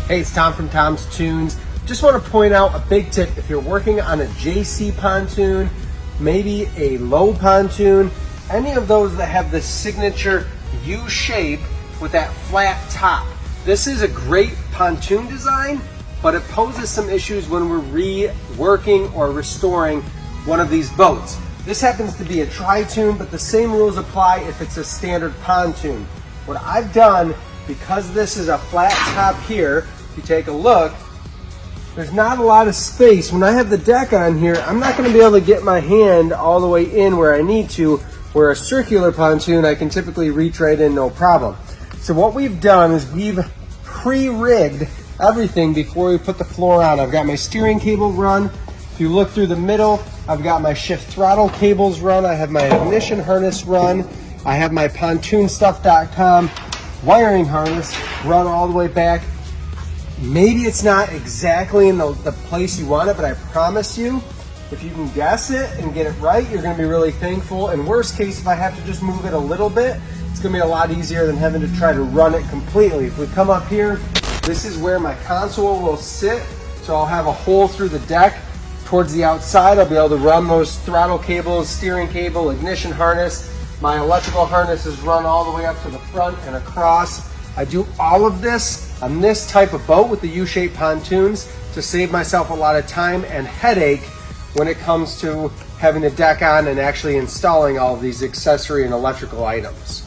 Hey, it's Tom from Tom's Tunes. Just want to point out a big tip. If you're working on a JC pontoon, maybe a Lowe pontoon, any of those that have the signature U shape with that flat top. This is a great pontoon design, but it poses some issues when we're reworking or restoring one of these boats. This happens to be a tri-toon, but the same rules apply if it's a standard pontoon. What I've done, because this is a flat top here, if you take a look, there's not a lot of space. When I have the deck on here, I'm not going to be able to get my hand all the way in where I need to, where a circular pontoon, I can typically reach right in, no problem. So what we've done is we've pre-rigged everything before we put the floor on. I've got my steering cable run. If you look through the middle, I've got my shift throttle cables run. I have my ignition harness run. I have my pontoonstuff.com wiring harness run all the way back. Maybe it's not exactly in the place you want it, but I promise you, if you can guess it and get it right, you're going to be really thankful. And worst case, if I have to just move it a little bit, it's going to be a lot easier than having to try to run it completely. If we come up here, this is where my console will sit. So I'll have a hole through the deck towards the outside. I'll be able to run those throttle cables, steering cable, ignition harness. My electrical harness is run all the way up to the front and across. I do all of this on this type of boat with the U-shaped pontoons to save myself a lot of time and headache when it comes to having the deck on and actually installing all of these accessory and electrical items.